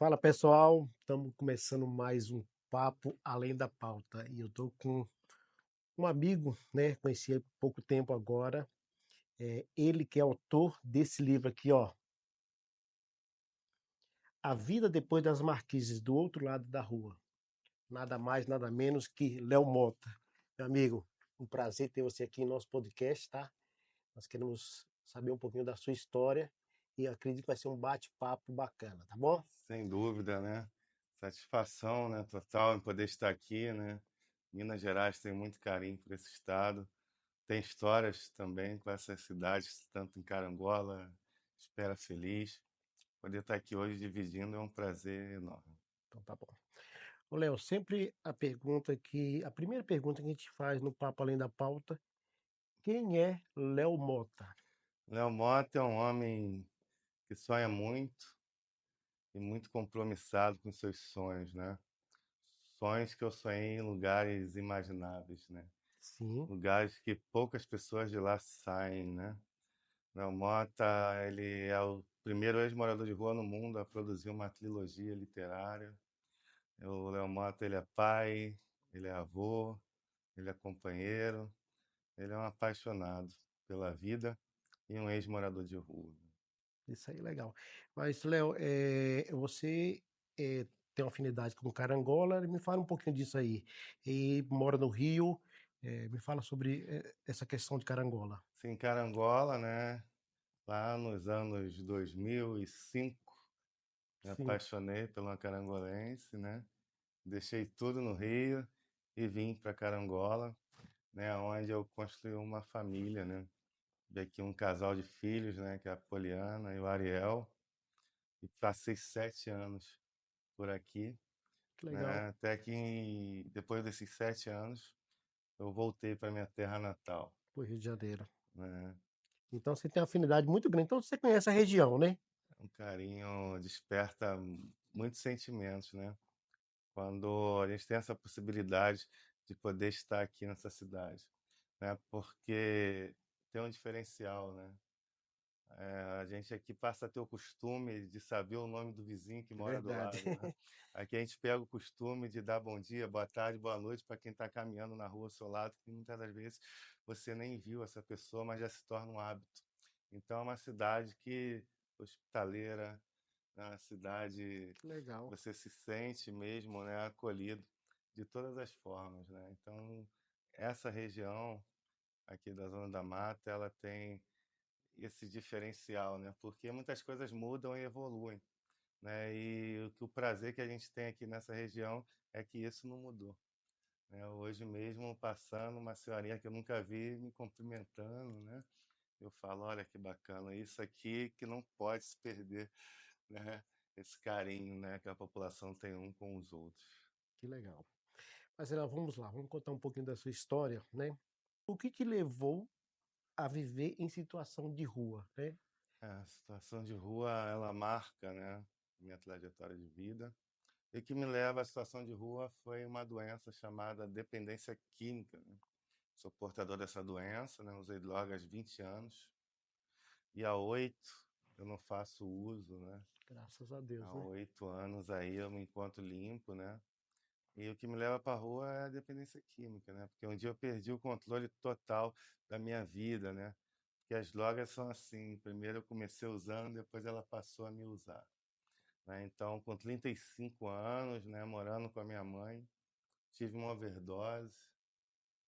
Fala pessoal, estamos começando mais um papo além da pauta e eu estou com um amigo, né? Conheci há pouco tempo agora, ele que é autor desse livro aqui, ó, A Vida Depois das Marquises, do Outro Lado da Rua. Nada mais, nada menos que Léo Mota. Meu amigo, um prazer ter você aqui em nosso podcast, tá? Nós queremos saber um pouquinho da sua história e acredito que vai ser um bate-papo bacana, tá bom? Sem dúvida, né? Satisfação, né, total em poder estar aqui, né? Minas Gerais tem muito carinho por esse estado. Tem histórias também com essas cidades, tanto em Carangola, Espera Feliz. Poder estar aqui hoje dividindo é um prazer enorme. Então tá bom. Ô, Léo, sempre a primeira pergunta que a gente faz no Papo Além da Pauta, quem é Léo Mota? Léo Mota é um homem que sonha muito e muito compromissado com seus sonhos, né? Sonhos que eu sonhei em lugares imagináveis, né? Sim, Lugares que poucas pessoas de lá saem, né? Léo Mota, ele é o primeiro ex-morador de rua no mundo a produzir uma trilogia literária. O Léo Mota, ele é pai, ele é avô, ele é companheiro, ele é um apaixonado pela vida e um ex-morador de rua. isso aí é legal. Mas, Léo, você tem uma afinidade com carangola, me fala um pouquinho disso aí. E mora no Rio, me fala sobre essa questão de carangola. Sim, em Carangola, né? Lá nos anos 2005, me Sim, apaixonei pela carangolense, né? Deixei tudo no Rio e vim para Carangola, né? Onde eu construí uma família, né? Daqui um casal de filhos, né, que é a Poliana e o Ariel, e passei 7 anos por aqui, que legal, né, até que depois desses 7 anos eu voltei para minha terra natal, pro Rio de Janeiro. né. Então você tem uma afinidade muito grande. Então você conhece a região, né? Um carinho desperta muitos sentimentos, né, quando a gente tem essa possibilidade de poder estar aqui nessa cidade, né, porque tem um diferencial, né. A gente aqui passa a ter o costume de saber o nome do vizinho que É mora do verdade. lado, né? Aqui a gente pega o costume de dar bom dia, boa tarde, boa noite para quem está caminhando na rua ao seu lado, que muitas das vezes você nem viu essa pessoa, mas já se torna um hábito. Então é uma cidade que hospitaleira, é uma cidade Que legal. você se sente mesmo, né, acolhido de todas as formas, né? Então essa região aqui da Zona da Mata, ela tem esse diferencial, né? Porque muitas coisas mudam e evoluem, né? E o prazer que a gente tem aqui nessa região é que isso não mudou, né? Hoje mesmo passando uma senhorinha que eu nunca vi me cumprimentando, né? Eu falo, olha que bacana, isso aqui que não pode se perder, né? Esse carinho, né, que a população tem um com os outros. Que legal. Mas Léo, vamos lá, vamos contar um pouquinho da sua história, né? O que te levou a viver em situação de rua, né? A situação de rua, ela marca, né, minha trajetória de vida. E o que me leva à situação de rua foi uma doença chamada dependência química, né? Sou portador dessa doença, né? Usei drogas 20 anos e há 8 eu não faço uso, né? Graças a Deus, Há né? 8 anos aí eu me encontro limpo, né? E o que me leva para a rua é a dependência química, né? Porque um dia eu perdi o controle total da minha vida, né? Porque as drogas são assim, primeiro eu comecei usando, depois ela passou a me usar, né? Então, com 35 anos, né, morando com a minha mãe, tive uma overdose,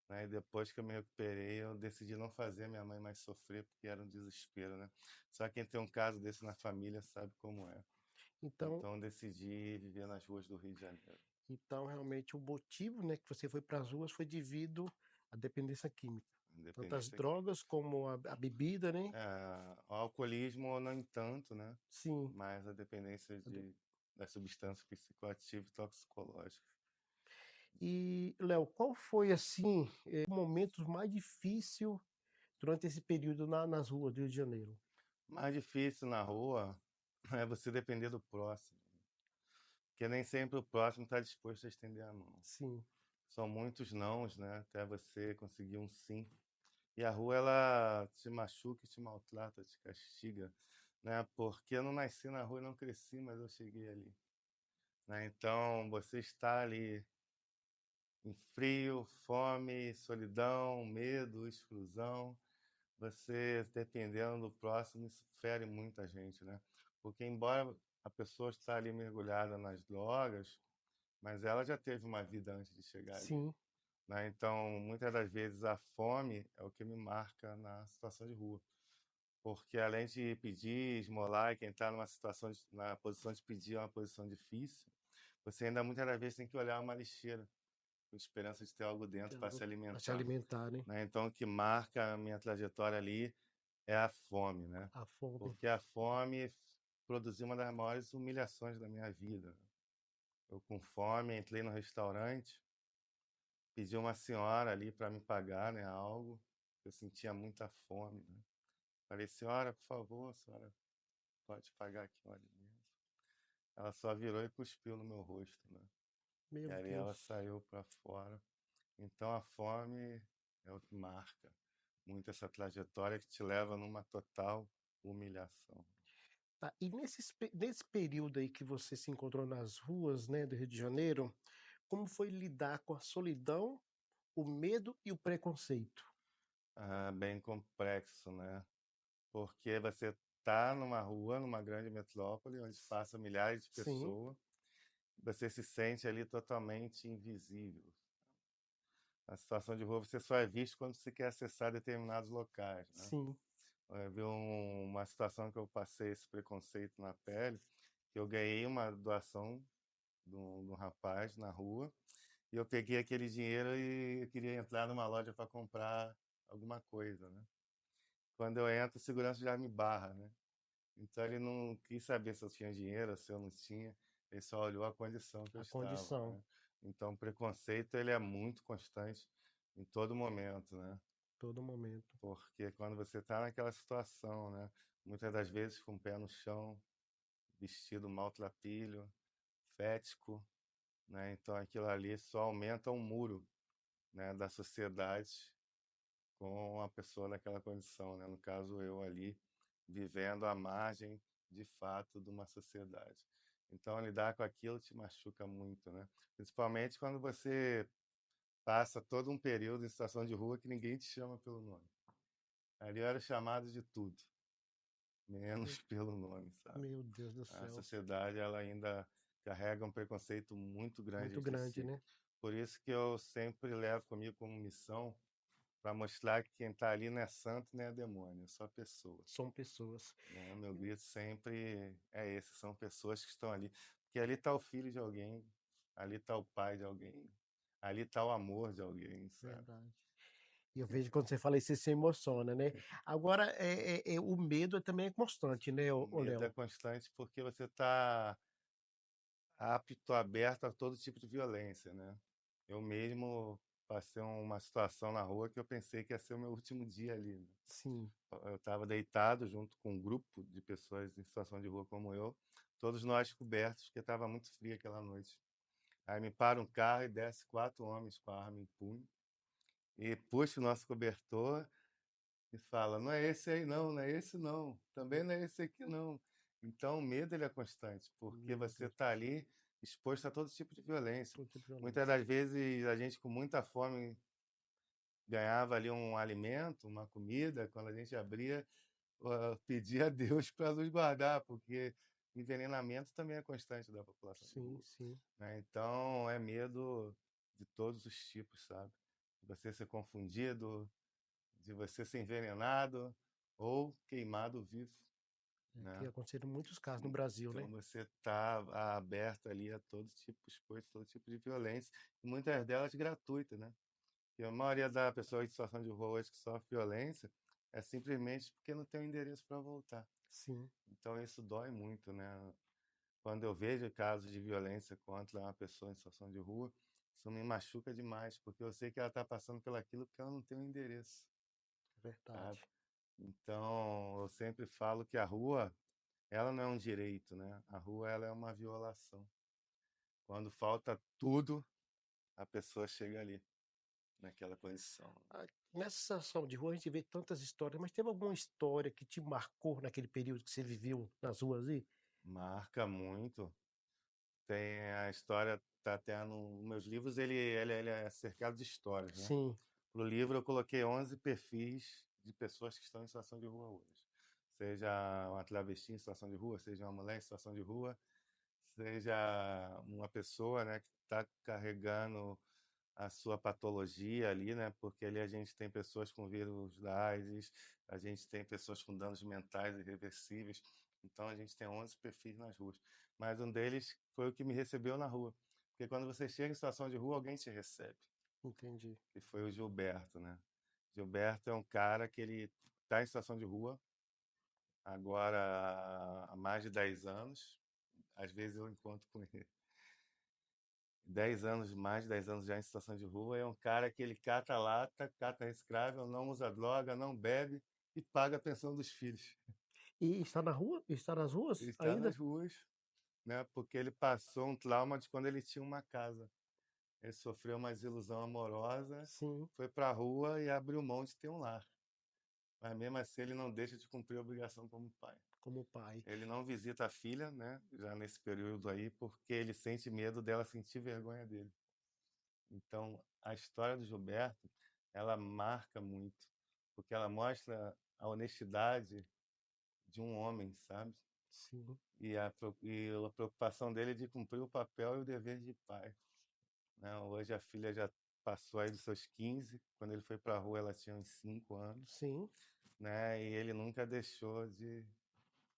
né? E depois que eu me recuperei, eu decidi não fazer minha mãe mais sofrer, porque era um desespero, né? Só quem tem um caso desse na família sabe como é. Então, Então, eu decidi viver nas ruas do Rio de Janeiro. então realmente o motivo, né, que você foi para as ruas foi devido à dependência química. Tanto as Independência aqui. drogas como a bebida, né? O alcoolismo, não tanto, né? Sim. Mas a dependência das substâncias psicoativas e toxicológicas. E, Léo, qual foi, assim, o momento mais difícil durante esse período nas ruas do Rio de Janeiro? Mais difícil na rua é você depender do próximo, porque nem sempre o próximo está disposto a estender a mão. Sim, São muitos nãos, né, até você conseguir um sim. E a rua, ela te machuca, te maltrata, te castiga, né? Porque eu não nasci na rua e não cresci, mas eu cheguei ali. né? Então, você está ali em frio, fome, solidão, medo, exclusão, você dependendo do próximo, isso fere muita gente, né? Porque embora a pessoa está ali mergulhada nas drogas, mas ela já teve uma vida antes de chegar ali, Sim, né? Então, muitas das vezes a fome é o que me marca na situação de rua, porque além de pedir, esmolar, e quem está numa situação na posição de pedir é uma posição difícil, você ainda muitas das vezes tem que olhar uma lixeira com esperança de ter algo dentro tem para se algo para se alimentar, alimentar, né? né? Então, o que marca a minha trajetória ali é a fome, né? A fome. Porque a fome produziu uma das maiores humilhações da minha vida. Eu com fome entrei no restaurante, pedi uma senhora ali para me pagar, né, algo. Eu sentia muita fome, né? Falei, senhora, por favor, senhora, pode pagar aqui um alimento. Ela só virou e cuspiu no meu rosto, né? Meu E aí ela Deus. saiu para fora. Então a fome é o que marca muito essa trajetória que te leva numa total humilhação. Tá, e nesse período aí que você se encontrou nas ruas, né, do Rio de Janeiro, como foi lidar com a solidão, o medo e o preconceito? Ah, bem complexo, né? Porque você tá numa rua, numa grande metrópole, onde passam milhares de Sim, pessoas, você se sente ali totalmente invisível. Na situação de rua, você só é visto quando você quer acessar determinados locais, né? sim. Vi uma situação que eu passei esse preconceito na pele, que eu ganhei uma doação de um rapaz na rua, e eu peguei aquele dinheiro e eu queria entrar numa loja para comprar alguma coisa, né? Quando eu entro, o segurança já me barra, né? Então ele não quis saber se eu tinha dinheiro, se eu não tinha, ele só olhou a condição que eu A estava, condição, né? Então o preconceito ele é muito constante em todo momento, né? todo momento. Porque quando você está naquela situação, né? Muitas das vezes com o pé no chão, vestido maltrapilho, fético, né? Então aquilo ali só aumenta um muro, né, da sociedade com a pessoa naquela condição, né? No caso eu ali vivendo à margem de fato de uma sociedade. Então lidar com aquilo te machuca muito, né? Principalmente quando você passa todo um período em situação de rua que ninguém te chama pelo nome. Ali eu era chamado de tudo, Meu menos pelo nome, sabe? meu Deus do A céu. sociedade ela ainda carrega um preconceito muito grande Muito de grande, si. né? Por isso que eu sempre levo comigo como missão para mostrar que quem está ali não é santo nem é demônio, é só pessoa, São pessoas. né? O meu grito sempre é esse, são pessoas que estão ali. Porque ali está o filho de alguém, ali está o pai de alguém, ali está o amor de alguém, sabe? Verdade. E eu vejo quando você fala isso, você se emociona, né? Agora, o medo também é constante, né, O ô medo é Léo? constante porque você está apto, aberto a todo tipo de violência, né? Eu mesmo passei uma situação na rua que eu pensei que ia ser o meu último dia ali, né? Sim, Eu estava deitado junto com um grupo de pessoas em situação de rua como eu, todos nós cobertos, porque estava muito frio aquela noite. Aí me para um carro e desce 4 homens com a arma em punho e puxa o nosso cobertor e fala: não é esse aí não, não é esse não, também não é esse aqui não. Então o medo ele é constante, porque meu você Deus, está ali exposto a todo tipo de violência. todo tipo de Muitas violência. das vezes a gente com muita fome ganhava ali um alimento, uma comida, quando a gente abria, pedir a Deus para nos guardar, porque envenenamento também é constante da população de Sim, rua, sim, né? Então é medo de todos os tipos, sabe? De você ser confundido, de você ser envenenado ou queimado vivo, é, tem né? acontecido muitos casos no Brasil, né? Então você está aberto ali a todo tipo de coisa, todo tipo de violência, e muitas delas gratuitas, né? E a maioria da pessoa em situação de rua hoje que sofre violência é simplesmente porque não tem um endereço para voltar. Sim, Então isso dói muito, né? Quando eu vejo casos de violência contra uma pessoa em situação de rua, isso me machuca demais, porque eu sei que ela está passando pelaquilo porque ela não tem um endereço, é sabe? verdade. Então eu sempre falo que a rua, ela não é um direito, né? A rua ela é uma violação. Quando falta tudo, a pessoa chega ali, naquela condição. Ah, nessa situação de rua a gente vê tantas histórias, mas teve alguma história que te marcou naquele período que você viveu nas ruas aí? Marca muito. tem a história, tá até nos meus livros, ele é cercado de histórias, né? Sim, No livro eu coloquei 11 perfis de pessoas que estão em situação de rua hoje. Seja uma travesti em situação de rua, seja uma mulher em situação de rua, seja uma pessoa, né, que está carregando a sua patologia ali, né? Porque ali a gente tem pessoas com vírus da AIDS, a gente tem pessoas com danos mentais irreversíveis. Então a gente tem 11 perfis nas ruas. Mas um deles foi o que me recebeu na rua. Porque quando você chega em situação de rua, alguém te recebe. entendi. E foi o Gilberto, né? Gilberto é um cara que ele está em situação de rua agora há mais de 10 anos. Às vezes eu encontro com ele 10 anos, mais de 10 anos já em situação de rua. É um cara que ele cata lata, cata reciclável, não usa droga, não bebe e paga a pensão dos filhos. E está na rua? Está nas Ele ruas está ainda? nas ruas, né? Porque ele passou um trauma de quando ele tinha uma casa. Ele sofreu uma desilusão amorosa, Sim, foi para a rua e abriu mão de ter um lar. Mas mesmo assim ele não deixa de cumprir a obrigação como pai. como pai. Ele não visita a filha, né? Já nesse período aí, porque ele sente medo dela sentir vergonha dele. Então, a história do Gilberto, ela marca muito, porque ela mostra a honestidade de um homem, sabe? Sim, E a preocupação dele de cumprir o papel e o dever de pai, né? Hoje a filha já passou aí dos seus 15, quando ele foi para a rua ela tinha uns 5 anos, sim, né? E ele nunca deixou de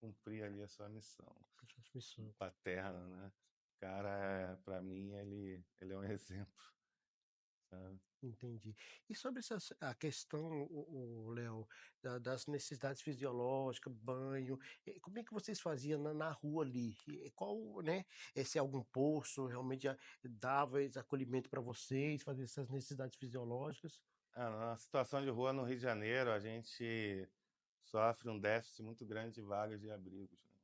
cumprir ali a sua missão transmissão. paterna, né? Cara, para mim ele é um exemplo, sabe? Entendi. E sobre a questão, o Léo, das necessidades fisiológicas, banho, como é que vocês faziam na rua ali? Qual, né? Se algum posto realmente já dava esse acolhimento para vocês, fazer essas necessidades fisiológicas? Na situação de rua no Rio de Janeiro, a gente sofre um déficit muito grande de vagas de abrigos, né?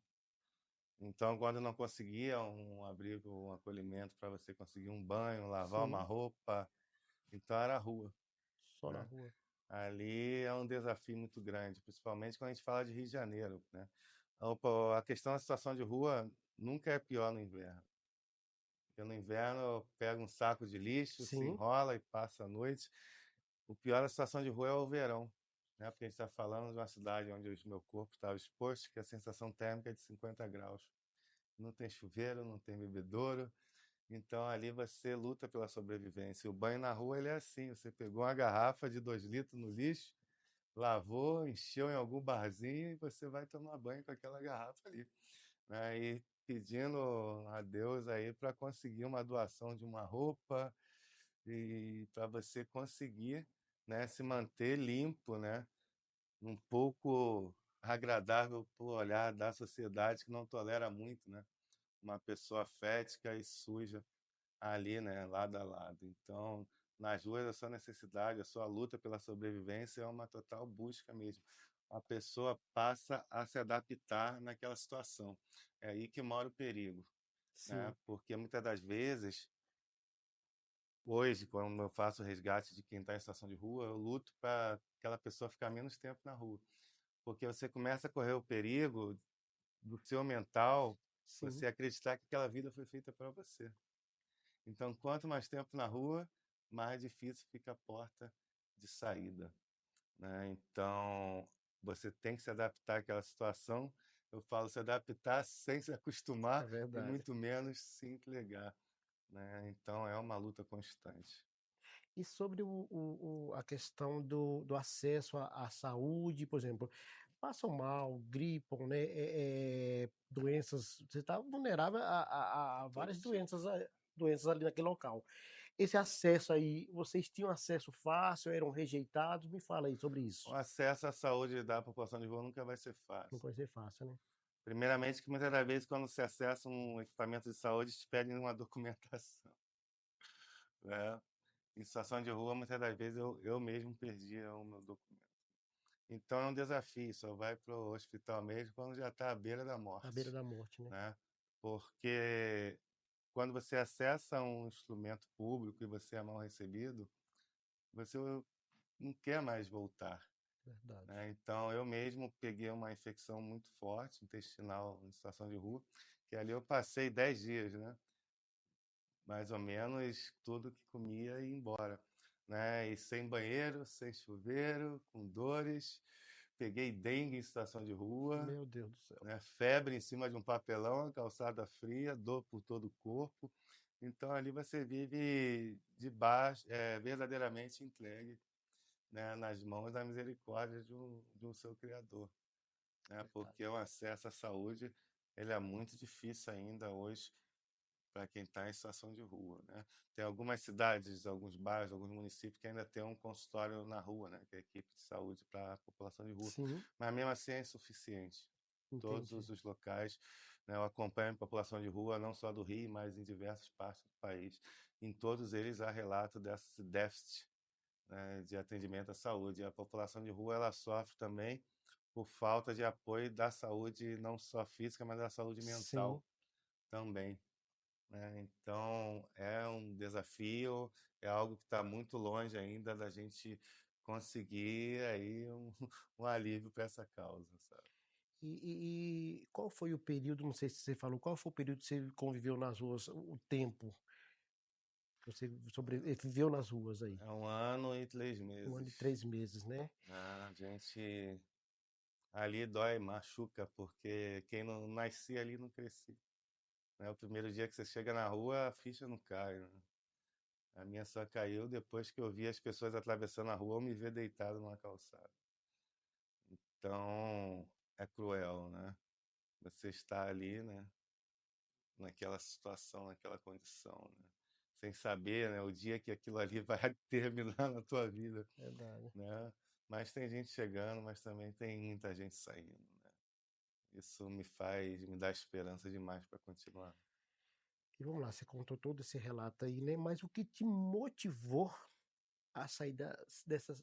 Então, quando não conseguia um abrigo, um acolhimento para você conseguir um banho, lavar uma Sim, roupa, então era a rua, só na né? rua. Ali é um desafio muito grande, principalmente quando a gente fala de Rio de Janeiro, né? A questão da situação de rua nunca é pior no inverno. Porque no inverno pega um saco de lixo, se Sim, enrola e passa a noite. O pior da situação de rua é o verão, né? Porque a gente está falando de uma cidade onde o meu corpo estava exposto, que a sensação térmica é de 50 graus. Não tem chuveiro, não tem bebedouro, então ali você luta pela sobrevivência. O banho na rua ele é assim: você pegou uma garrafa de 2 litros no lixo, lavou, encheu em algum barzinho e você vai tomar banho com aquela garrafa ali, né? E pedindo a Deus aí para conseguir uma doação de uma roupa e para você conseguir, né, se manter limpo, né, um pouco agradável para o olhar da sociedade que não tolera muito, né, uma pessoa fética e suja ali, né, lado a lado. Então, nas ruas, a sua necessidade, a sua luta pela sobrevivência é uma total busca mesmo. A pessoa passa a se adaptar naquela situação. É aí que mora o perigo, né? sim, Porque muitas das vezes, hoje, quando eu faço o resgate de quem está em situação de rua, eu luto para aquela pessoa ficar menos tempo na rua. Porque você começa a correr o perigo do seu mental, sim. você acreditar que aquela vida foi feita para você. Então, quanto mais tempo na rua, mais difícil fica a porta de saída, né? Então, você tem que se adaptar àquela situação. Eu falo se adaptar sem se É acostumar e verdade. muito menos se entregar, né? Então, é uma luta constante. E sobre a questão do acesso à saúde, por exemplo, passam mal, gripam, né, doenças, você está vulnerável a Todo várias tipo. doenças ali naquele local. Esse acesso aí, vocês tinham acesso fácil, eram rejeitados? Me fala aí sobre O isso. acesso à saúde da população de rua nunca vai ser Não fácil. pode ser fácil, né? Primeiramente, que muitas das vezes, quando se acessa um equipamento de saúde, te pedem uma documentação, né? Em situação de rua, muitas das vezes eu mesmo perdia o meu documento. Então é um desafio, só vai para o hospital mesmo quando já está à beira da À beira morte, da morte, né? né? Porque quando você acessa um instrumento público e você é mal recebido, você não quer mais voltar, Verdade. né? Então eu mesmo peguei uma infecção muito forte intestinal em situação de rua, que ali eu passei 10 dias, né? mais ou menos tudo que comia ia embora, né? E sem banheiro, sem chuveiro, com dores. Peguei dengue em situação de rua, Meu Deus do céu. né? Febre em cima de um papelão, calçada fria, dor por todo o corpo. Então ali você vive debaixo, verdadeiramente entregue, né, nas mãos da misericórdia de um seu Criador, né? Verdade. Porque o acesso à saúde ele é muito difícil ainda hoje para quem está em situação de rua, né? Tem algumas cidades, alguns bairros, alguns municípios que ainda tem um consultório na rua, né? Que é a equipe de saúde para a população de rua, Sim, mas mesmo assim é insuficiente. Todos entendi. os locais, né, eu acompanho a população de rua, não só do Rio, mas em diversas partes do país. Em todos eles há relato desse déficit, né, de atendimento à saúde. E a população de rua ela sofre também por falta de apoio da saúde, não só física, mas da saúde Sim. mental também, né? Então, é um desafio, é algo que está muito longe ainda da gente conseguir aí um alívio para essa causa, sabe? E qual foi o período, não sei se você falou, qual foi o período que você conviveu nas ruas, o tempo que você viveu nas ruas aí? É 1 ano e 3 Um ano e meses. 3 meses, né? A gente ali dói, machuca, porque quem não nascia ali não crescia, né? O primeiro dia que você chega na rua, a ficha não cai, né? A minha só caiu depois que eu vi as pessoas atravessando a rua ou me ver deitado numa calçada. Então, é cruel, né? Você está ali, né? Naquela situação, naquela condição, né? Sem saber, né? O dia que aquilo ali vai terminar na tua vida, Verdade. né? Mas tem gente chegando, mas também tem muita gente saindo, né? Isso me dá esperança demais para continuar. E vamos lá, você contou todo esse relato aí, né? Mas o que te motivou a sair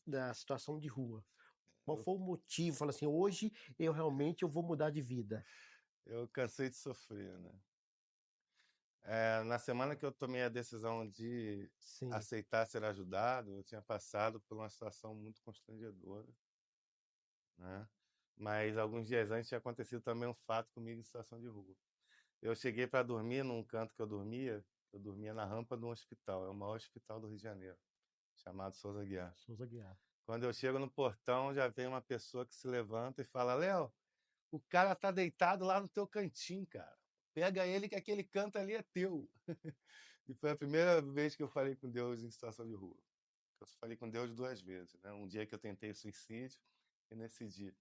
da situação de rua? Qual Eu, foi o motivo? Fala assim, hoje eu realmente eu vou mudar de vida. eu cansei de sofrer, né? Na semana que eu tomei a decisão de Sim, aceitar ser ajudado, eu tinha passado por uma situação muito constrangedora, né? Mas alguns dias antes tinha acontecido também um fato comigo em situação de rua. Eu cheguei para dormir num canto que eu dormia na rampa de um hospital, é o maior hospital do Rio de Janeiro, chamado Souza Guiar. Souza Guiar. Quando eu chego no portão, já vem uma pessoa que se levanta e fala: Léo, o cara tá deitado lá no teu cantinho, cara. Pega ele que aquele canto ali é teu. E foi a primeira vez que eu falei com Deus em situação de rua. Eu falei com Deus 2 vezes, né? Um dia que eu tentei suicídio e nesse dia.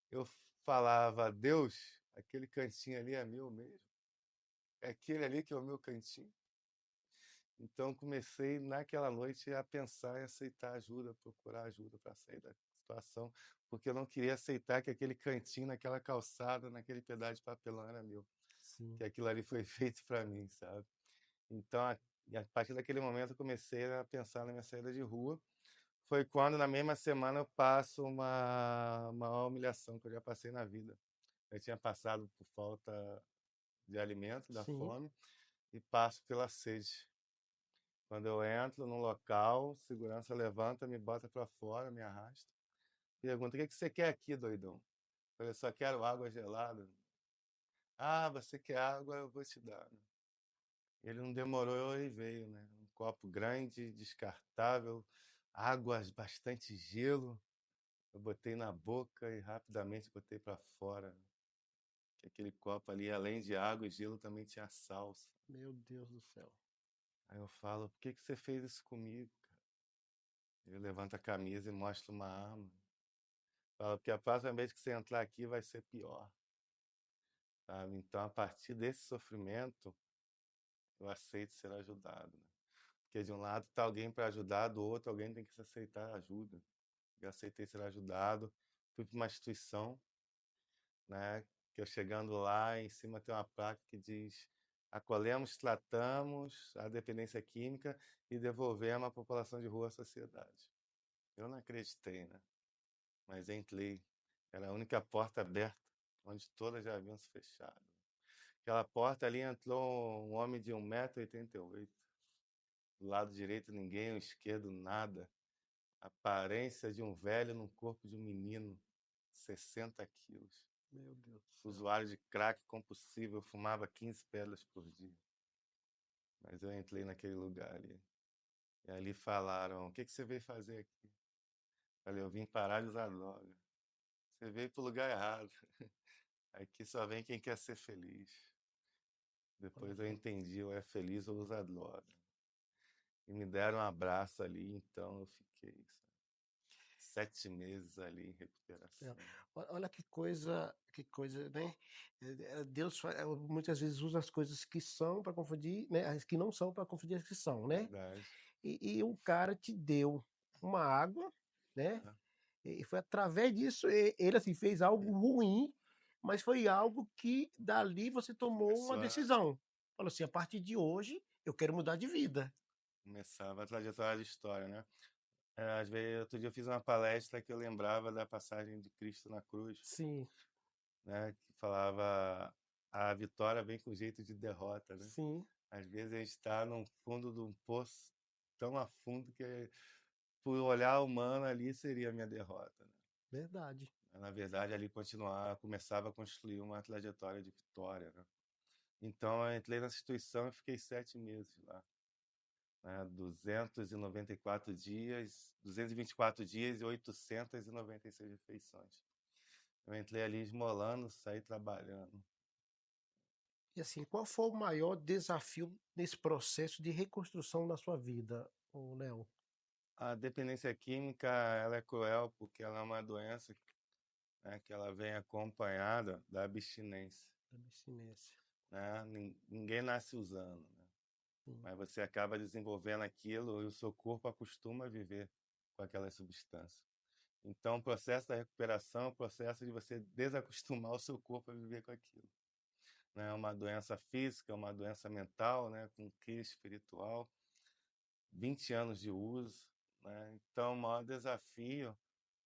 Eu falava: Deus, aquele cantinho ali é meu mesmo? É aquele ali que é o meu cantinho? Então comecei naquela noite a pensar em aceitar ajuda, procurar ajuda para sair da situação, porque eu não queria aceitar que aquele cantinho naquela calçada, naquele pedaço de papelão era meu, Sim, que aquilo ali foi feito para mim, sabe? Então, e a partir daquele momento eu comecei a pensar na minha saída de rua. Foi quando na mesma semana eu passo uma maior humilhação que eu já passei na vida. Eu tinha passado por falta de alimento, da sim. fome, e passo pela sede. Quando eu entro no local, segurança levanta, me bota para fora, me arrasta. Pergunta: o que que você quer aqui, doidão? Eu falei: só quero água gelada. Ah, você quer água? Eu vou te dar, né? Ele não demorou e veio, né? Um copo grande, descartável, água, bastante gelo. Eu botei na boca e rapidamente botei para fora. Que aquele copo ali, além de água e gelo, também tinha salsa. Meu Deus do céu. Aí eu falo: por que que você fez isso comigo, cara? Ele levanta a camisa e mostra uma arma. Fala: porque a próxima vez que você entrar aqui vai ser pior, sabe? Então, a partir desse sofrimento, eu aceito ser ajudado, né? Porque de um lado está alguém para ajudar, do outro alguém tem que se aceitar ajuda. Eu aceitei ser ajudado, fui para uma instituição, né? Que eu chegando lá, em cima tem uma placa que diz: acolhemos, tratamos a dependência química e devolvemos a população de rua à sociedade. Eu não acreditei, né? Mas entrei. Era a única porta aberta, onde todas já haviam se fechado. Aquela porta ali entrou um homem de 1,88 m. Do lado direito ninguém, o esquerdo nada. Aparência de um velho no corpo de um menino, 60 quilos. Meu Deus do céu. Usuário de crack compulsivo, eu fumava 15 pedras por dia. Mas eu entrei naquele lugar ali. E ali falaram: o que que você veio fazer aqui? Falei: eu vim parar de usar droga. Você veio pro lugar errado. Aqui só vem quem quer ser feliz. Olha Depois eu só. entendi, ou é feliz ou usa droga. E me deram um abraço ali, então eu fiquei, sabe, 7 meses ali em É. recuperação. Olha que coisa, né? Deus muitas vezes usa as coisas que são para confundir, né? As que não são para confundir as que são, né? Verdade. E o cara te deu uma água, né? Né? E foi através disso, ele assim fez algo ruim, mas foi algo que dali você tomou uma Começou a, decisão. Falou assim, a partir de hoje eu quero mudar de vida. começava a trajetória de história, né? Às vezes, outro dia eu fiz uma palestra que eu lembrava da passagem de Cristo na cruz, Sim, né? Que falava a vitória vem com jeito de derrota, né? sim, Às vezes a gente está no fundo de um poço tão a fundo que, por olhar humano, ali seria a minha derrota, né? verdade. Na verdade, ali continuar, começava a construir uma trajetória de vitória, né? Então, eu entrei nessa instituição e fiquei 7 meses lá, né? 294 dias, 224 dias e 896 refeições. Eu entrei ali esmolando, saí trabalhando. E assim, qual foi o maior desafio nesse processo de reconstrução na sua vida, ô Léo? A dependência química, ela é cruel porque ela é uma doença, né, que ela vem acompanhada da abstinência, Da abstinência. né? Ninguém nasce usando, né? Sim, Mas você acaba desenvolvendo aquilo e o seu corpo acostuma a viver com aquela substância. Então, o processo da recuperação é o processo de você desacostumar o seu corpo a viver com aquilo. Né? É uma doença física, uma doença mental, né? Com crise espiritual, 20 anos de uso. Né? Então, o maior desafio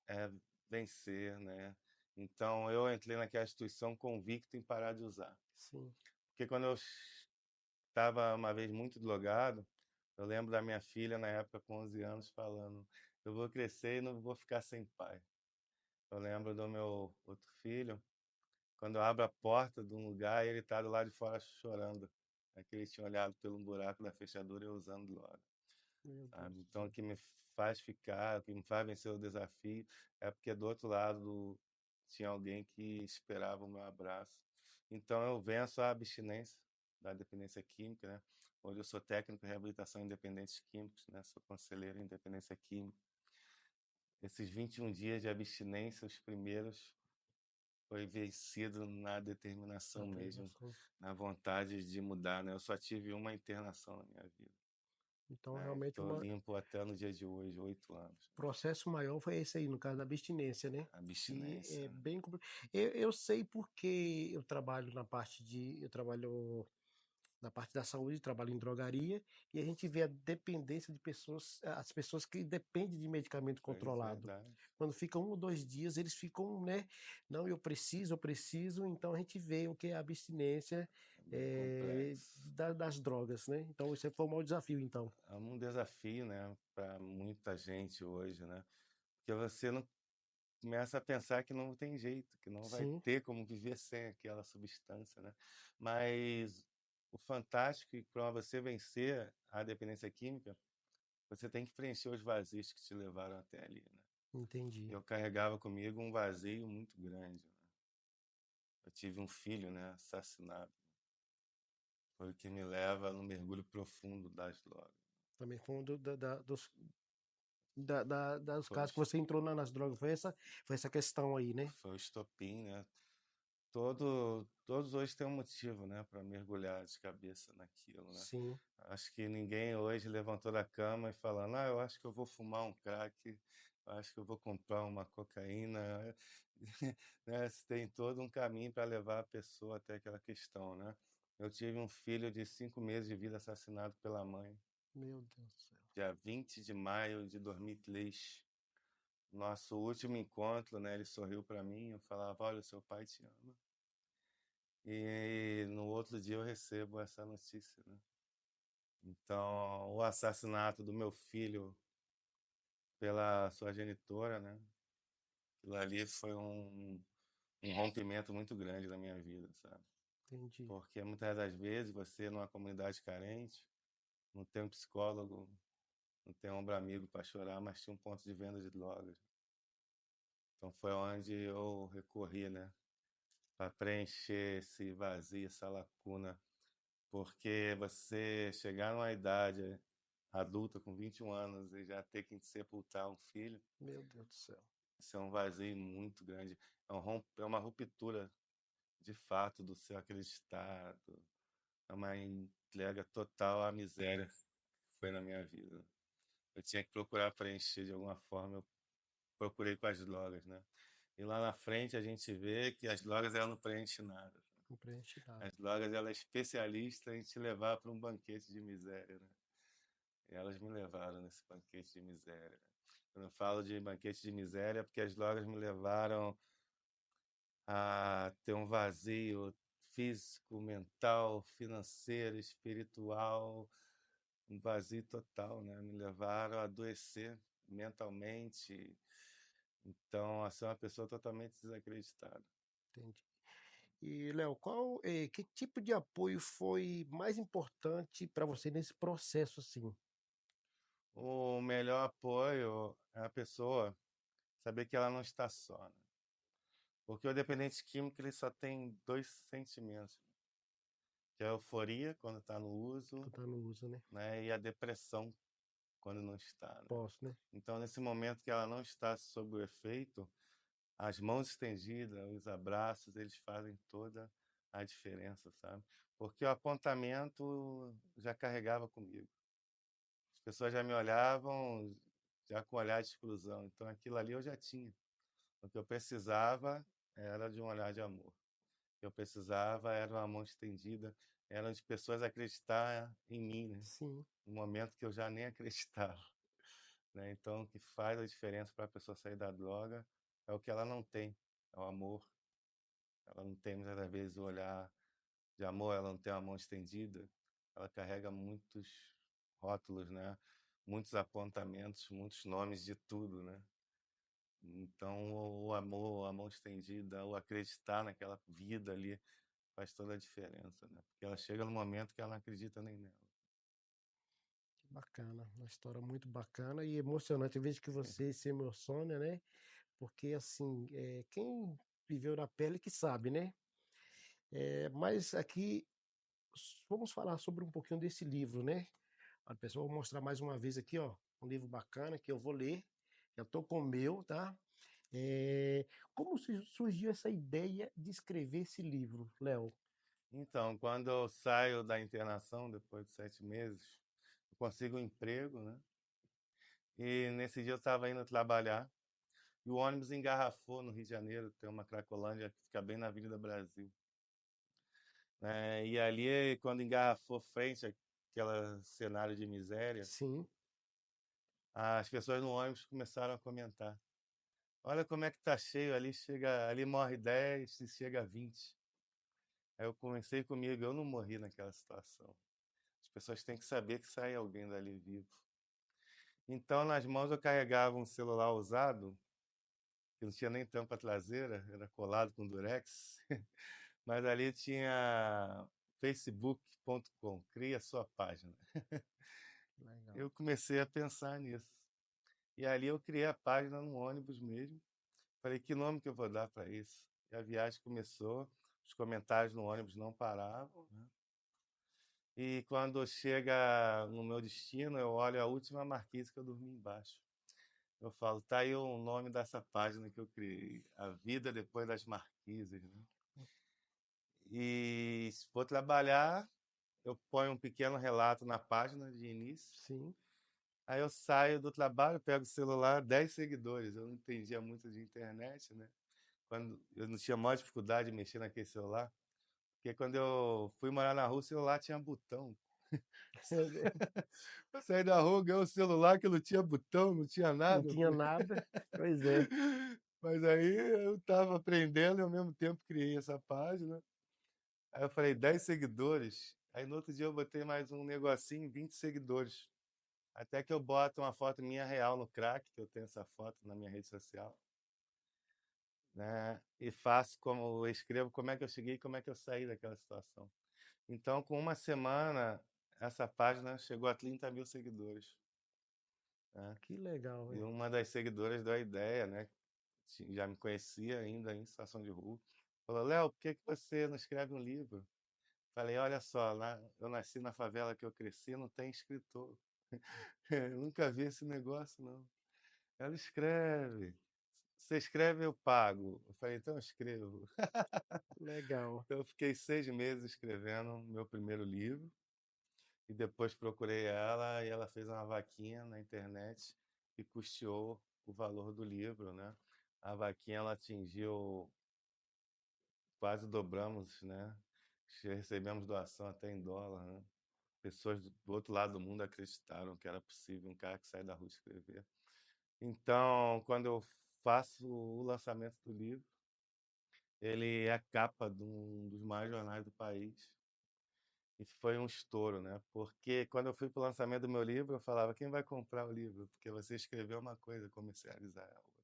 é vencer. Né? Então, eu entrei naquela instituição convicto em parar de usar. sim, Porque quando eu estava uma vez muito drogado, eu lembro da minha filha, na época, com 11 anos, falando: eu vou crescer e não vou ficar sem pai. Eu lembro do meu outro filho, quando eu abro a porta de um lugar e ele está do lado de fora chorando. É que ele tinha olhado pelo buraco da fechadura e eu usando droga. meu Deus Sabe? do Então, o céu. que me faz ficar, o que me faz vencer o desafio, é porque do outro lado tinha alguém que esperava o meu abraço. Então, eu venço a abstinência da dependência química, né? Hoje eu sou técnico em reabilitação em dependentes químicos, né? Sou conselheiro em dependência química. Esses 21 dias de abstinência, os primeiros, foi vencido na determinação mesmo, Determinação. na vontade de mudar, né? Eu só tive uma internação na minha vida, Então, né? realmente, Estou o limpo até no dia de hoje, 8 anos. processo maior foi esse aí, no caso da abstinência, né? Que Abstinência, é né? bem complicado. Eu sei porque eu trabalho na parte de. Eu trabalho na parte da saúde, trabalho em drogaria, e a gente vê a dependência de pessoas, as pessoas que dependem de medicamento Pois controlado. verdade. Quando ficam 1 ou 2 dias, eles ficam, né? Não, eu preciso. Então a gente vê o que é a abstinência É bem complexo. das drogas, né? Então esse foi o maior desafio, então. É um desafio, né, para muita gente hoje, né? Porque você não começa a pensar que não tem jeito, que não vai Sim, ter como viver sem aquela substância, né? Mas o fantástico é que para você vencer a dependência química, você tem que preencher os vazios que te levaram até ali, né? entendi. Eu carregava comigo um vazio muito grande, né? Eu tive um filho, né, assassinado. Foi o que me leva no mergulho profundo das drogas. Também foi um dos Foi, casos que você entrou nas drogas. Foi essa questão aí, né? foi o estopim, né? Todos hoje têm um motivo, né, para mergulhar de cabeça naquilo, né? Sim, Acho que ninguém hoje levantou da cama e falando, eu acho que eu vou fumar um crack, eu acho que eu vou comprar uma cocaína, né? Você tem todo um caminho para levar a pessoa até aquela questão, né? Eu tive um filho de 5 meses de vida assassinado pela mãe, meu Deus do céu. dia 20 de maio de 2003. Nosso último encontro, né? Ele sorriu para mim, eu falava, olha, seu pai te ama. E no outro dia eu recebo essa notícia, né? Então, o assassinato do meu filho pela sua genitora, né? Aquilo ali foi um rompimento muito grande na minha vida, sabe? Entendi. Porque muitas das vezes você, numa comunidade carente, não tem um psicólogo, não tem um ombro amigo para chorar, mas tinha um ponto de venda de drogas. Então foi onde eu recorri, né, para preencher esse vazio, essa lacuna, porque você chegar numa idade adulta com 21 anos e já ter que sepultar um filho, Meu Deus do céu. isso é um vazio muito grande, é uma ruptura de fato do seu acreditado, é uma entrega total à miséria que foi na minha vida. Eu tinha que procurar preencher de alguma forma, eu procurei com as drogas, né? E lá na frente a gente vê que as drogas elas não preenchem nada. Não preenche nada. As drogas ela é especialista em te levar para um banquete de miséria, né? E elas me levaram nesse banquete de miséria. Quando eu falo de banquete de miséria, é porque as drogas me levaram a ter um vazio físico, mental, financeiro, espiritual, um vazio total, né? Me levaram a adoecer mentalmente, então a ser uma pessoa totalmente desacreditada. Entendi. E, Léo, que tipo de apoio foi mais importante para você nesse processo, assim? O melhor apoio é a pessoa saber que ela não está só, né? Porque o dependente químico ele só tem dois sentimentos, que é a euforia quando está no uso, Tu tá no uso, né? né, e a depressão quando não está, né? Posso, né? Então, nesse momento que ela não está sob o efeito, as mãos estendidas, os abraços, eles fazem toda a diferença, sabe? Porque o apontamento já carregava comigo. As pessoas já me olhavam já com olhar de exclusão. Então, aquilo ali eu já tinha. O que eu precisava era de um olhar de amor. O que eu precisava era uma mão estendida, eram de pessoas acreditar em mim, né? Sim, No momento que eu já nem acreditava, né? Então, o que faz a diferença para a pessoa sair da droga é o que ela não tem, é o amor. Ela não tem muitas das vezes o olhar de amor, ela não tem a mão estendida, ela carrega muitos rótulos, né? Muitos apontamentos, muitos nomes de tudo, né? Então, o amor, a mão estendida, o acreditar naquela vida ali faz toda a diferença, né? Porque ela chega no momento que ela não acredita nem nela. que bacana. Uma história muito bacana e emocionante. Eu vejo que você se emociona, né? Porque, assim, quem viveu na pele que sabe, né? Mas aqui, vamos falar sobre um pouquinho desse livro, né? A pessoa vou mostrar mais uma vez aqui, ó, um livro bacana que eu vou ler. Já estou com o meu, tá? Como surgiu essa ideia de escrever esse livro, Léo? Então, quando eu saio da internação, depois de 7 meses, eu consigo um emprego, né? E nesse dia eu estava indo trabalhar e o ônibus engarrafou no Rio de Janeiro, tem uma Cracolândia que fica bem na Avenida Brasil, né? E ali, quando engarrafou frente àquele cenário de miséria, Sim, as pessoas no ônibus começaram a comentar: olha como é que tá cheio ali, chega, ali morre 10 e chega a 20. Aí eu comecei comigo, eu não morri naquela situação. As pessoas têm que saber que sai alguém dali vivo. Então, nas mãos eu carregava um celular usado, que não tinha nem tampa traseira, era colado com durex, mas ali tinha facebook.com, cria sua página. legal. Eu comecei a pensar nisso. E ali eu criei a página no ônibus mesmo. Falei, que nome que eu vou dar para isso? E a viagem começou, os comentários no ônibus não paravam, né? E quando chega no meu destino, eu olho a última marquise que eu dormi embaixo. Eu falo, tá aí o nome dessa página que eu criei, A Vida Depois das Marquises, né? E se for trabalhar, eu ponho um pequeno relato na página de início. Sim, Aí eu saio do trabalho, pego o celular, 10 seguidores. Eu não entendia muito de internet, né? Quando eu não tinha maior dificuldade de mexer naquele celular, porque quando eu fui morar na rua, o celular tinha botão. Eu saí da rua, ganhei um celular que não tinha botão, não tinha não nada. tinha nada. Pois é, Mas aí eu estava aprendendo e ao mesmo tempo criei essa página. Aí eu falei, 10 seguidores. Aí no outro dia eu botei mais um negocinho, 20 seguidores. Até que eu boto uma foto minha real no crack, que eu tenho essa foto na minha rede social, né? E faço como eu escrevo como é que eu cheguei, como é que eu saí daquela situação. Então, com uma semana, essa página chegou a 30 mil seguidores, né? Que legal, E velho. uma das seguidoras deu a ideia, né? Já me conhecia ainda em situação de rua. Falou, Léo, por que que você não escreve um livro? Falei, olha só, lá, eu nasci na favela que eu cresci, não tem escritor. Eu nunca vi esse negócio, não. Ela escreve. Você escreve, eu pago. Eu falei, então eu escrevo. Legal. Então eu fiquei 6 meses escrevendo meu primeiro livro e depois procurei ela e ela fez uma vaquinha na internet e custeou o valor do livro, né? A vaquinha ela atingiu, quase dobramos, né? Recebemos doação até em dólar, né? Pessoas do outro lado do mundo acreditaram que era possível um cara que sai da rua escrever. Então, quando eu faço o lançamento do livro, ele é a capa de um dos maiores jornais do país. E foi um estouro, né? Porque quando eu fui para o lançamento do meu livro, eu falava: quem vai comprar o livro? Porque você escreveu uma coisa, comercializar a outra.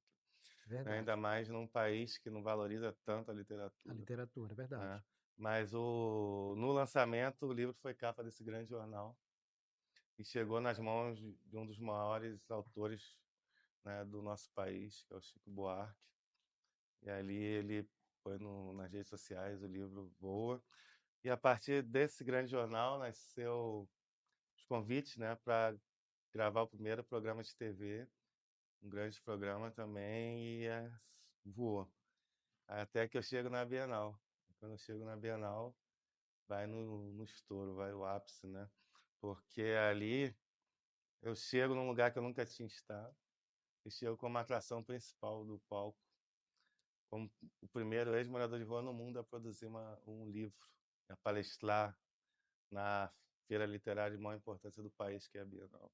Ainda Verdade. mais num país que não valoriza tanto a A literatura, literatura, é verdade. né? Mas no lançamento, o livro foi capa desse grande jornal e chegou nas mãos de um dos maiores autores, né, do nosso país, que é o Chico Buarque. E ali ele põe nas redes sociais, o livro voa. E a partir desse grande jornal nasceu os convites, né, para gravar o primeiro programa de TV, um grande programa também, e voou. Até que eu chego na Bienal. Quando eu chego na Bienal, vai no estouro, vai o ápice, né? Porque ali eu chego num lugar que eu nunca tinha estado, e chego como atração principal do palco, como o primeiro ex-morador de rua no mundo a produzir um livro, a palestrar na feira literária de maior importância do país, que é a Bienal.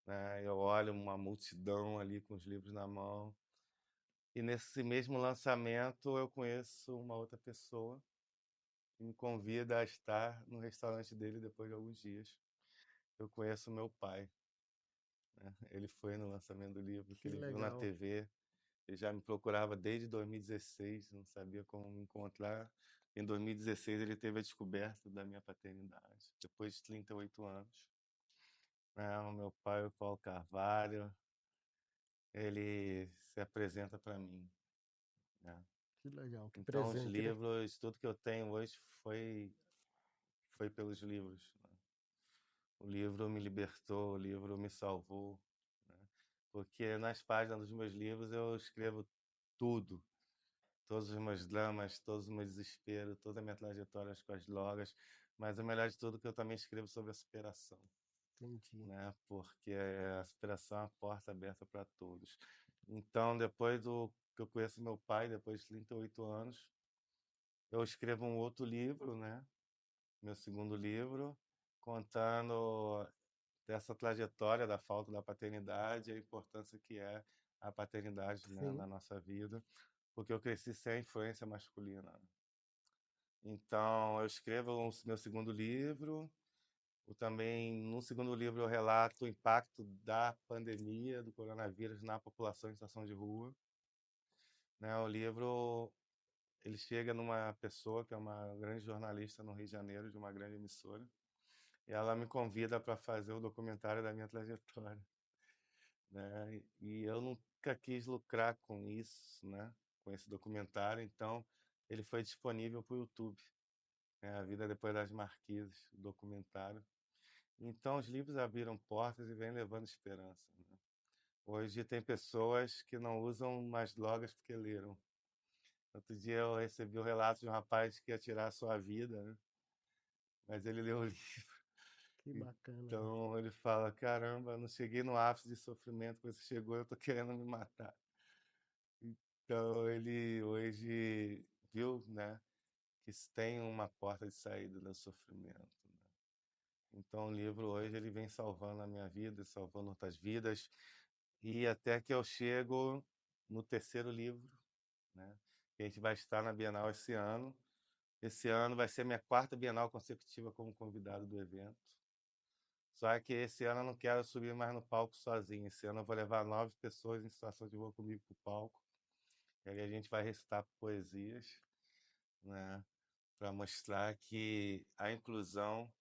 Né? Eu olho uma multidão ali com os livros na mão, e nesse mesmo lançamento eu conheço uma outra pessoa que me convida a estar no restaurante dele depois de alguns dias. Eu conheço meu pai, né? Ele foi no lançamento do livro, que Que ele viu na legal. TV. Ele já me procurava desde 2016, não sabia como me encontrar. Em 2016 ele teve a descoberta da minha paternidade, depois de 38 anos. Né? O meu pai, o Paulo Carvalho, ele se apresenta para mim, né? Que legal. Que Então os presente, né? livros, tudo que eu tenho hoje foi pelos livros, né? O livro me libertou, o livro me salvou, né? Porque nas páginas dos meus livros eu escrevo tudo, todos os meus dramas, todos os meus desesperos, toda a minha trajetória com as drogas, mas o melhor de tudo é que eu também escrevo sobre a superação, Entendi. né? Porque a superação é uma porta aberta para todos. Então, depois do que eu conheço meu pai, depois de 38 anos, eu escrevo um outro livro, né? Meu segundo livro, contando dessa trajetória da falta da paternidade e a importância que é a paternidade, né, Sim, na nossa vida, porque eu cresci sem a influência masculina. Então, eu escrevo o meu segundo livro. Também, no segundo livro, eu relato o impacto da pandemia do coronavírus na população em situação de rua. Né? O livro ele chega numa pessoa que é uma grande jornalista no Rio de Janeiro, de uma grande emissora, e ela me convida para fazer o documentário da minha trajetória. Né? E eu nunca quis lucrar com isso, né? Com esse documentário, então ele foi disponível para o YouTube. Né? A Vida Depois das Marquises, o documentário. Então, os livros abriram portas e vêm levando esperança. Né? Hoje tem pessoas que não usam mais drogas porque leram. Outro dia eu recebi o relato de um rapaz que ia tirar a sua vida, né? Mas ele leu o livro. que bacana, velho. Então ele fala: caramba, não cheguei no ápice de sofrimento, você chegou, eu tô querendo me matar. Então ele hoje viu, né, que tem uma porta de saída do sofrimento. Né? Então o livro hoje ele vem salvando a minha vida, salvando outras vidas, e até que eu chego no terceiro livro, né? Que a gente vai estar na Bienal esse ano. Esse ano vai ser minha quarta Bienal consecutiva como convidado do evento. Só que esse ano eu não quero subir mais no palco sozinho. Esse ano eu vou levar 9 pessoas em situação de rua comigo para o palco. E aí a gente vai recitar poesias, né? Para mostrar que a inclusão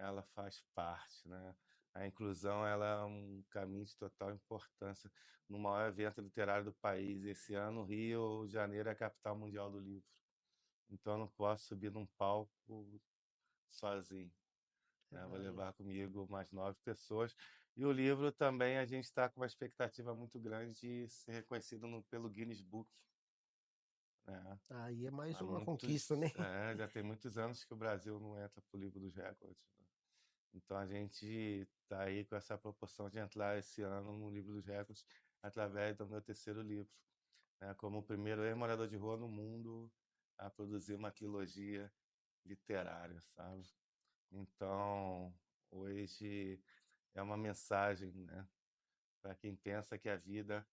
ela faz parte, né? A inclusão ela é um caminho de total importância no maior evento literário do país. Esse ano, Rio de Janeiro é a capital mundial do livro. Então, eu não posso subir num palco sozinho, né? Vou Verdade. levar comigo mais 9 pessoas. E o livro também a gente está com uma expectativa muito grande de ser reconhecido pelo Guinness Book, né? Aí é mais Há uma conquista, né? já tem muitos anos que o Brasil não entra para o livro dos recordes, né? Então a gente está aí com essa proporção de entrar esse ano no livro dos recordes através do meu terceiro livro, né? Como o primeiro ex-morador de rua no mundo a produzir uma trilogia literária, sabe? Então hoje é uma mensagem, né, para quem pensa que a vida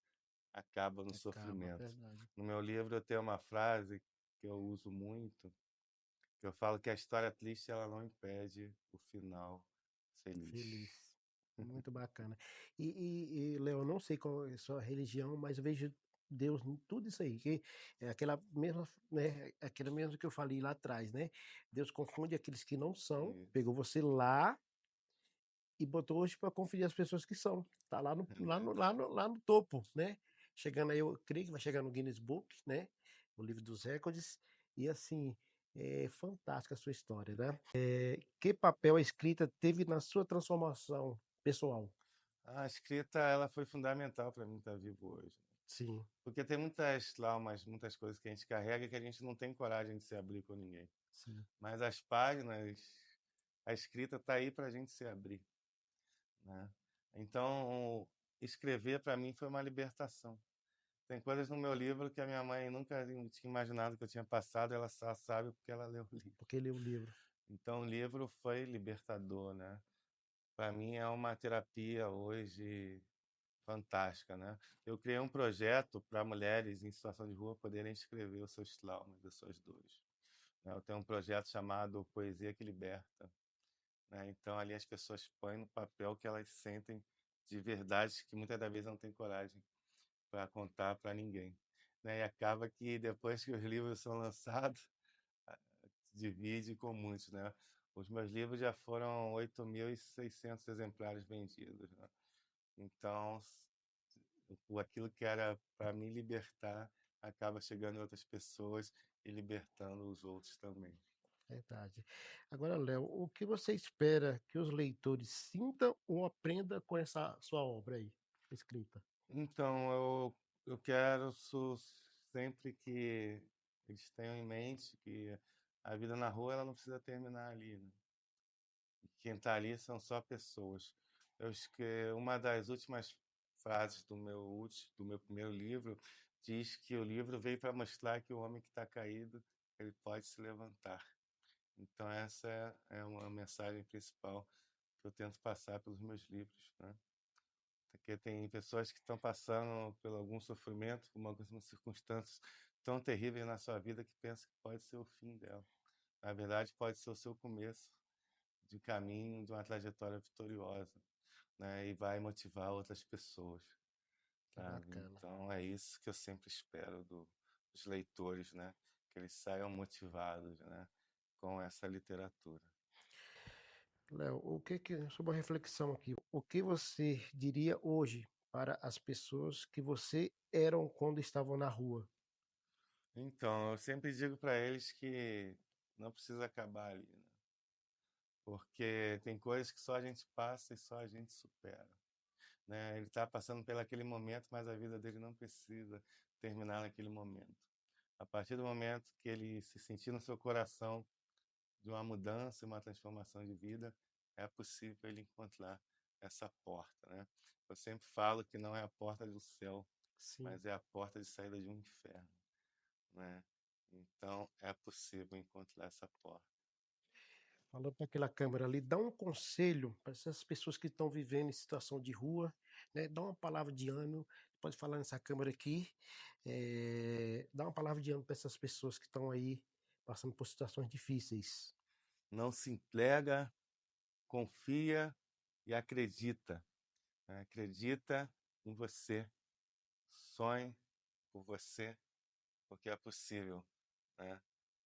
acaba no Acaba, sofrimento. verdade. No meu livro eu tenho uma frase que eu uso muito, que eu falo que a história triste ela não impede o final feliz. Feliz. Muito bacana. Léo, eu não sei qual é a sua religião, mas eu vejo Deus em tudo isso aí, que é aquela mesma, né, aquela mesma que eu falei lá atrás, né? Deus confunde aqueles que não são, Isso, pegou você lá e botou hoje para confundir as pessoas que são. Tá lá no, é lá no, lá verdade. no, lá no topo, né? Chegando aí, eu creio que vai chegar no Guinness Book, né? O livro dos recordes. E assim, é fantástica a sua história, né? Que papel a escrita teve na sua transformação pessoal? A escrita ela foi fundamental para mim estar vivo hoje, Sim, porque tem muitas traumas, muitas coisas que a gente carrega que a gente não tem coragem de se abrir com ninguém. sim, Mas as páginas, a escrita está aí para a gente se abrir, né? Então, escrever para mim foi uma libertação. Tem coisas no meu livro que a minha mãe nunca tinha imaginado que eu tinha passado, ela só sabe porque ela leu o livro. porque leu o livro. Então, o livro foi libertador, né? Para mim é uma terapia hoje fantástica, né? Eu criei um projeto para mulheres em situação de rua poderem escrever os seus traumas, as suas dores, né? Eu tenho um projeto chamado Poesia que Liberta, né? Então ali as pessoas põem no papel o que elas sentem de verdade que muitas das vezes não têm coragem para contar para ninguém, né? E acaba que depois que os livros são lançados, divide com muitos, né? Os meus livros já foram 8.600 exemplares vendidos, né? Então, aquilo que era para me libertar acaba chegando em outras pessoas e libertando os outros também. Verdade. Agora, Léo, o que você espera que os leitores sintam ou aprendam com essa sua obra aí, escrita? Então, eu quero sempre que eles tenham em mente que a vida na rua ela não precisa terminar ali, né? Quem está ali são só pessoas. Eu acho que uma das últimas frases do meu primeiro livro diz que o livro veio para mostrar que o homem que está caído ele pode se levantar. Então essa é uma mensagem principal que eu tento passar pelos meus livros, né? Porque tem pessoas que estão passando por algum sofrimento, por algumas circunstâncias tão terríveis na sua vida que pensam que pode ser o fim dela. Na verdade, pode ser o seu começo de caminho, de uma trajetória vitoriosa, né? E vai motivar outras pessoas, Que sabe? bacana. Então é isso que eu sempre espero dos leitores, né? Que eles saiam motivados, né? Com essa literatura. Léo, sobre uma reflexão aqui, o que você diria hoje para as pessoas que você eram quando estavam na rua? Então, eu sempre digo para eles que não precisa acabar ali, né? Porque tem coisas que só a gente passa e só a gente supera, né? Ele está passando pelo aquele momento, mas a vida dele não precisa terminar naquele momento. A partir do momento que ele se sentir no seu coração de uma mudança, uma transformação de vida, é possível ele encontrar essa porta, né? Eu sempre falo que não é a porta do céu, Sim. mas é a porta de saída de um inferno, né? Então é possível encontrar essa porta. Falando para aquela câmera ali, dá um conselho para essas pessoas que estão vivendo em situação de rua, né? Dá uma palavra de ânimo, pode falar nessa câmera aqui, dá uma palavra de ânimo para essas pessoas que estão aí passando por situações difíceis. Não se entrega, confia e acredita, né? Acredita em você, sonhe por você, porque é possível, né?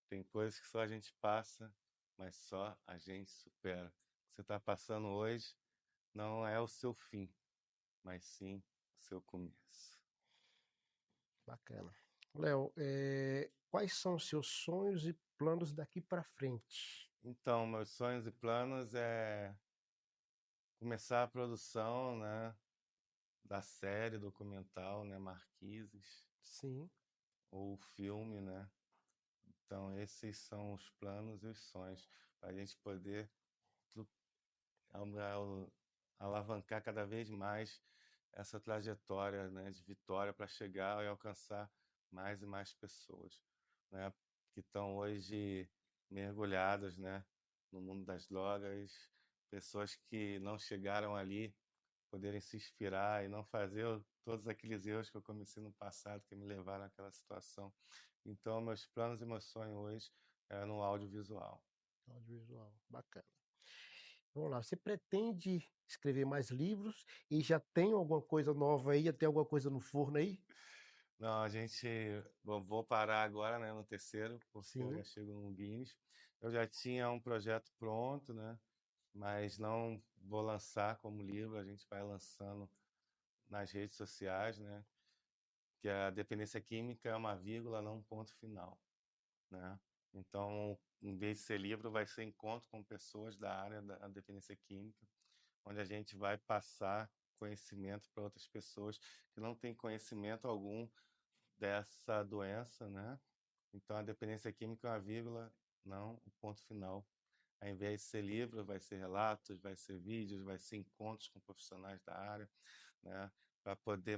Tem coisas que só a gente passa, mas só a gente supera. você está passando hoje não é o seu fim, mas sim o seu começo. Bacana. Léo, quais são os seus sonhos e planos daqui para frente? Então, meus sonhos e planos é começar a produção, né, da série documental, né, Marquises, Sim, ou o filme, né? Então, esses são os planos e os sonhos, para a gente poder tu- alavancar cada vez mais essa trajetória, né, de vitória para chegar e alcançar mais e mais pessoas, né, que estão hoje mergulhadas, né, no mundo das drogas, pessoas que não chegaram ali poderem se inspirar e não fazer todos aqueles erros que eu cometi no passado que me levaram àquela situação. Então, meus planos e meus sonhos hoje é no audiovisual. audiovisual. Bacana. Vamos lá, você pretende escrever mais livros e já tem alguma coisa nova aí? Já tem alguma coisa no forno aí? Não, a gente. Vou parar agora, né, no terceiro, porque eu Sim, já chego no Guinness. Eu já tinha um projeto pronto, né? Mas não vou lançar como livro, a gente vai lançando nas redes sociais, né? Que a dependência química é uma vírgula, não um ponto final, né? Então, em vez de ser livro, vai ser encontro com pessoas da área da dependência química, onde a gente vai passar conhecimento para outras pessoas que não têm conhecimento algum dessa doença, né? Então, a dependência química é uma vírgula, não o ponto final. Ao invés de ser livro, vai ser relatos, vai ser vídeos, vai ser encontros com profissionais da área, né? Para poder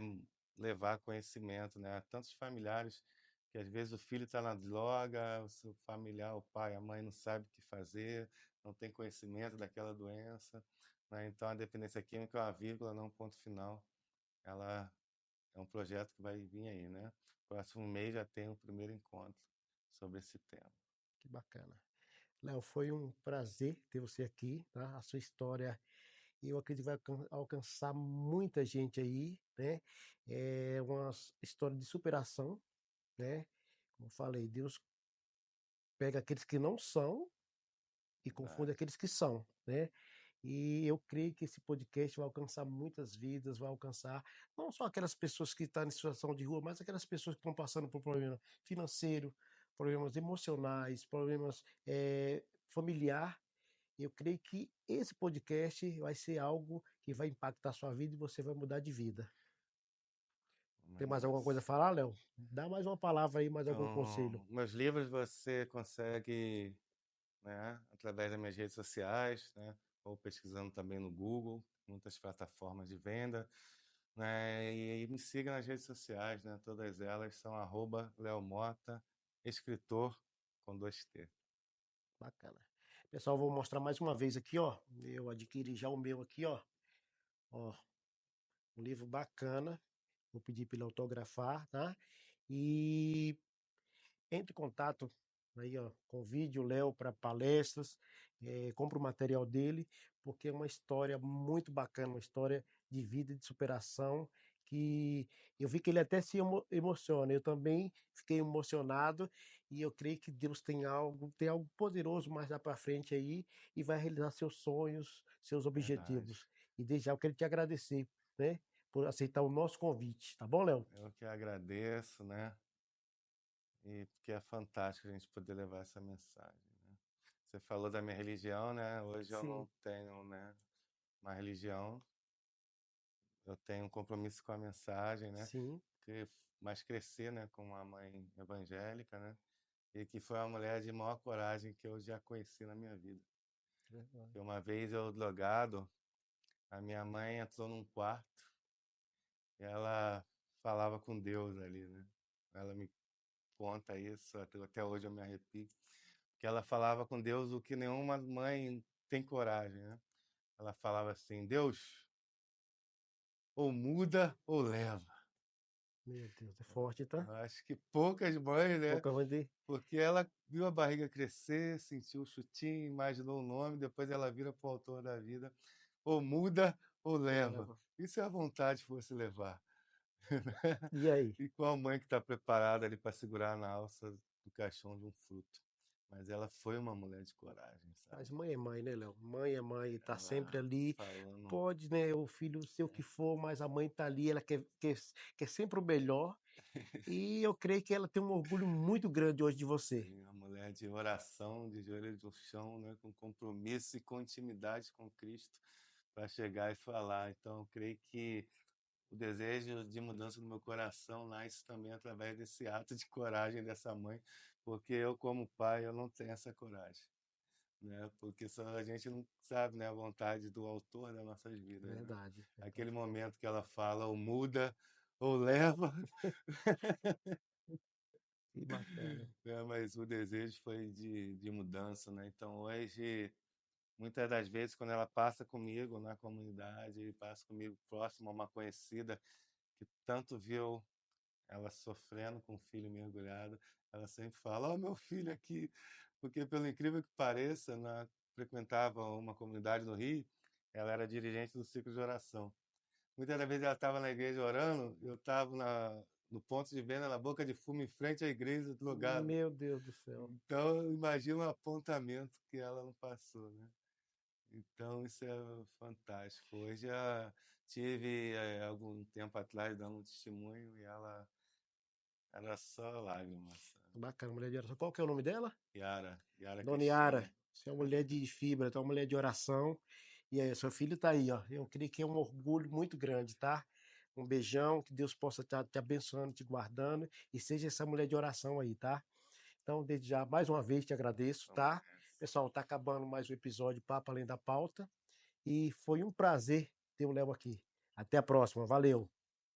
levar conhecimento, né? A tantos familiares que às vezes o filho está na droga, o seu familiar, o pai, a mãe não sabe o que fazer, não tem conhecimento daquela doença, né? Então, a dependência química é uma vírgula, não um ponto final. Ela é um projeto que vai vir aí, né? Próximo mês já tem o primeiro encontro sobre esse tema. que bacana. Léo, foi um prazer ter você aqui, tá? A sua história, eu acredito que vai alcançar muita gente aí, né? É uma história de superação, né? Como eu falei, Deus pega aqueles que não são e confunde Verdade, aqueles que são, né? E eu creio que esse podcast vai alcançar muitas vidas, vai alcançar não só aquelas pessoas que estão em situação de rua, mas aquelas pessoas que estão passando por problema financeiro, problemas emocionais, problemas familiar. Eu creio que esse podcast vai ser algo que vai impactar a sua vida e você vai mudar de vida. vamos Tem mais alguma coisa a nessa. falar, Léo? Dá mais uma palavra aí, mais algum conselho. Então, meus livros você consegue, né, através das minhas redes sociais, né, ou pesquisando também no Google, muitas plataformas de venda, né, e me siga nas redes sociais, né, todas elas são @leomota, escritor com 2T. Bacana. Pessoal, vou mostrar mais uma vez aqui, ó. Eu adquiri já o meu aqui, ó. Ó, um livro bacana. Vou pedir para ele autografar, tá? E entre em contato aí, ó, convide o Léo para palestras, compra o material dele, porque é uma história muito bacana, uma história de vida, de superação, que eu vi que ele até se emociona. Eu também fiquei emocionado e eu creio que Deus tem algo poderoso mais lá para frente aí e vai realizar seus sonhos, seus Verdade. objetivos. E desde já eu quero te agradecer, né, por aceitar o nosso convite, tá bom, Léo? Eu que agradeço, né? E porque é fantástico a gente poder levar essa mensagem, né? Você falou da minha religião, né? Hoje eu Sim, não tenho, né, uma religião, eu tenho um compromisso com a mensagem, né? sim, Que mais crescer, né, com uma mãe evangélica, né? E que foi a mulher de maior coragem que eu já conheci na minha vida. verdade. E uma vez eu drogado, a minha mãe entrou num quarto e ela falava com Deus ali, né? Ela me conta isso, até hoje eu me arrepio. Que ela falava com Deus o que nenhuma mãe tem coragem, né? Ela falava assim: Deus, ou muda ou leva. Meu Deus, é forte, tá? Eu acho que poucas mães, né? Pouca mãe Porque ela viu a barriga crescer, sentiu o chutinho, imaginou o nome, depois ela vira para o autor da vida: ou muda ou ou leva. leva. Isso é a vontade de você levar. E aí? E qual mãe que está preparada ali para segurar na alça do caixão de um fruto? Mas ela foi uma mulher de coragem, Mas sabe? mãe, né, Léo? Mãe é mãe, tá sempre Ela ali. falando, Pode, né, o filho ser o que for, mas a mãe tá ali, ela quer sempre o melhor. E eu creio que ela tem um orgulho muito grande hoje de você. sim, uma mulher de oração, de joelho no chão, né, com compromisso e com intimidade com Cristo para chegar e falar. Então, eu creio que o desejo de mudança no meu coração nasce também através desse ato de coragem dessa mãe, porque eu, como pai, eu não tenho essa coragem, né? Porque só a gente não sabe, né, a vontade do autor das nossas vidas, né? Verdade, Aquele verdade. momento que ela fala ou muda ou leva, Que bacana. né? Mas o desejo foi de mudança, né? Então hoje, muitas das vezes, quando ela passa comigo na comunidade, passa comigo próximo a uma conhecida que tanto viu ela sofrendo com o filho mergulhado, ela sempre fala: "Ó, meu filho aqui", porque pelo incrível que pareça, frequentava uma comunidade no Rio, ela era dirigente do ciclo de oração. Muitas das vezes ela estava na igreja orando, eu estava no ponto de venda, na boca de fumo, em frente à igreja, drogado. Meu Deus do céu. Então, imagina o apontamento que ela não passou, né? Então, isso é fantástico. Hoje, já tive, algum tempo atrás, dando um testemunho e ela era só lágrimas, sabe? Bacana, mulher de oração. Qual que é o nome dela? Yara Dona Yara. Cristina. Você é uma mulher de fibra, tá uma mulher de oração. E aí, seu filho tá aí, ó. Eu creio que é um orgulho muito grande, tá? Um beijão, que Deus possa estar te abençoando, te guardando, e seja essa mulher de oração aí, tá? Então, desde já, mais uma vez, te agradeço, Vamos tá? nessa. Pessoal, tá acabando mais um episódio Papo Além da Pauta. E foi um prazer ter o Léo aqui. Até a próxima. Valeu!